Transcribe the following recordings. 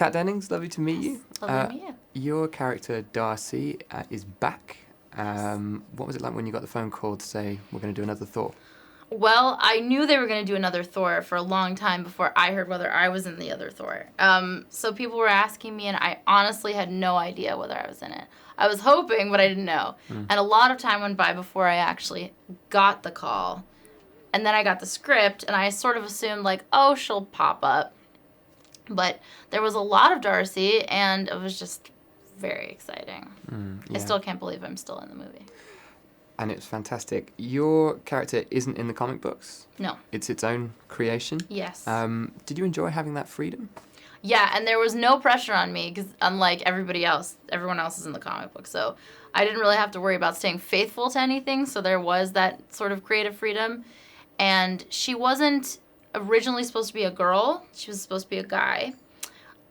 Kat Dennings, lovely to meet you. Lovely to meet you. Your character, Darcy, is back. What was it like when you got the phone call to say, we're going to do another Thor? Well, I knew they were going to do another Thor for a long time before I heard whether I was in the other Thor. So people were asking me, and I honestly had no idea whether I was in it. I was hoping, but I didn't know. And a lot of time went by before I actually got the call. And then I got the script, and I sort of assumed, like, oh, she'll pop up. But there was a lot of Darcy, and it was just very exciting. Yeah. I still can't believe I'm still in the movie. And it's fantastic. Your character isn't in the comic books. No. It's its own creation. Yes. Did you enjoy having that freedom? Yeah, and there was no pressure on me because unlike everybody else, everyone else is in the comic book. So I didn't really have to worry about staying faithful to anything. So there was that sort of creative freedom. And she wasn't originally supposed to be a girl. She was supposed to be a guy.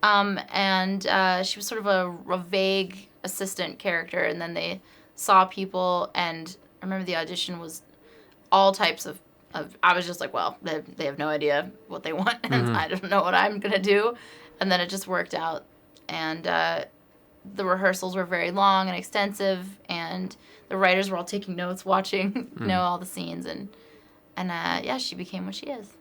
And she was sort of a vague assistant character. And then they saw people, and I remember the audition was all types of I was just like, well, they have no idea what they want, and I don't know what I'm going to do. And then it just worked out. And the rehearsals were very long and extensive, and the writers were all taking notes, watching, all the scenes, and yeah, she became what she is.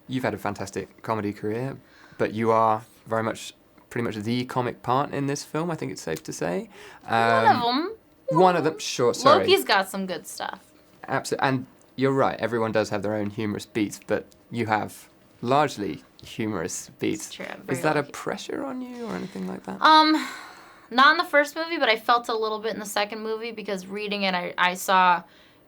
You've had a fantastic comedy career, but you are very much, pretty much the comic part in this film, I think it's safe to say. One of them. One of them, sure, sorry. Loki's got some good stuff. Absolutely, and you're right, everyone does have their own humorous beats, but you have largely humorous beats. It's true. Is that a pressure on you or anything like that? Not in the first movie, but I felt it a little bit in the second movie because reading it, I saw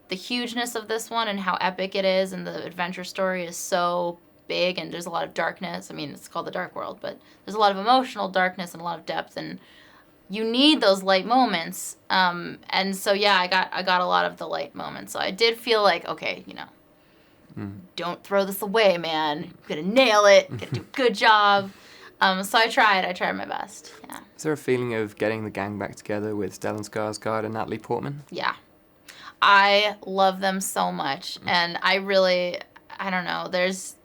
the hugeness of this one and how epic it is, and the adventure story is so big, and there's a lot of darkness. I mean, it's called The Dark World, but there's a lot of emotional darkness and a lot of depth, and you need those light moments. And so, yeah, I got a lot of the light moments. So I did feel like, okay, don't throw this away, man. You're going to nail it. You're going to do a good job. So I tried my best. Yeah. Is there a feeling of getting the gang back together with Stellan Skarsgård and Natalie Portman? Yeah. I love them so much. And I don't know. There's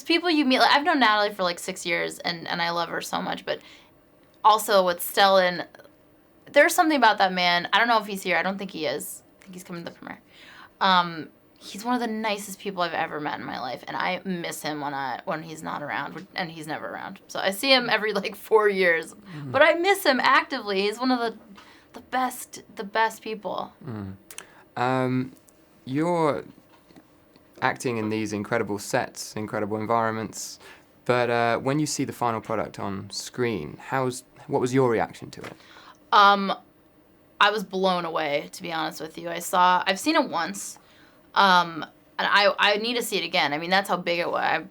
people you meet. Like, I've known Natalie for like 6 years, and I love her so much. But also with Stellan, there's something about that man. I don't know if he's here. I don't think he is. I think he's coming to the premiere. He's one of the nicest people I've ever met in my life, and I miss him when he's not around, and he's never around. So I see him every like 4 years, but I miss him actively. He's one of the best people. You're acting in these incredible sets, incredible environments, but when you see the final product on screen, what was your reaction to it? I was blown away, to be honest with you. I've seen it once, and I need to see it again. I mean, that's how big it was.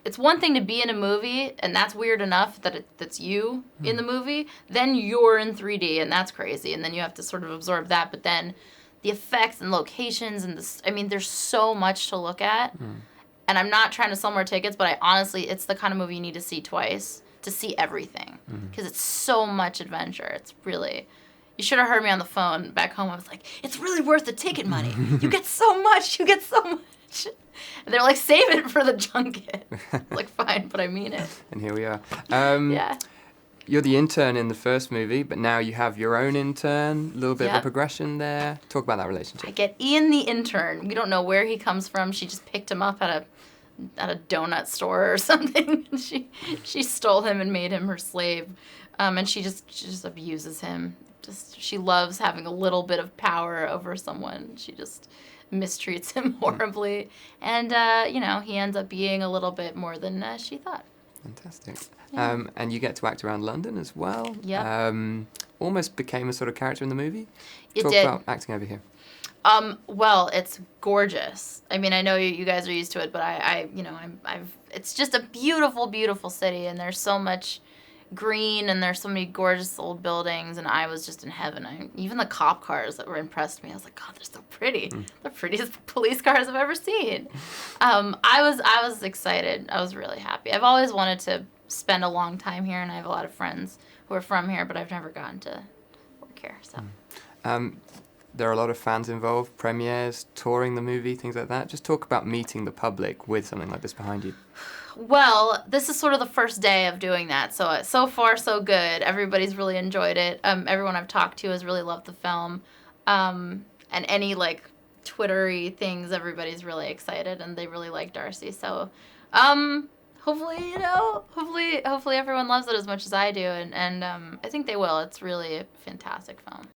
It's one thing to be in a movie, and that's weird enough that's you in the movie. Then you're in 3D, and that's crazy, and then you have to sort of absorb that. But then the effects and locations and there's so much to look at. And I'm not trying to sell more tickets, but it's the kind of movie you need to see twice to see everything, because it's so much adventure. It's really, you should have heard me on the phone back home. I was like, it's really worth the ticket money. You get so much. And they're like, save it for the junket. Like, fine, but I mean it. And here we are. Yeah. You're the intern in the first movie, but now you have your own intern. A little bit of a progression there. Talk about that relationship. I get Ian the intern. We don't know where he comes from. She just picked him up at a donut store or something. She stole him and made him her slave. And she just abuses him. She loves having a little bit of power over someone. She just mistreats him horribly. And, he ends up being a little bit more than she thought. Fantastic. Yeah. And you get to act around London as well. Yeah. Almost became a sort of character in the movie. It Talk did. about acting over here. Well, it's gorgeous. I mean, I know you guys are used to it, but it's just a beautiful, beautiful city, and there's so much green, and there's so many gorgeous old buildings, and I was just in heaven. Even the cop cars that were impressed me. I was like, God, they're so pretty. The prettiest police cars I've ever seen. I was excited. I was really happy. I've always wanted to spend a long time here, and I have a lot of friends who are from here, but I've never gotten to work here. So. There are a lot of fans involved, premieres, touring the movie, things like that. Just talk about meeting the public with something like this behind you. Well, this is sort of the first day of doing that, so far so good. Everybody's really enjoyed it. Everyone I've talked to has really loved the film, and any like Twittery things, everybody's really excited and they really like Darcy. So, hopefully, hopefully everyone loves it as much as I do, and I think they will. It's really a fantastic film.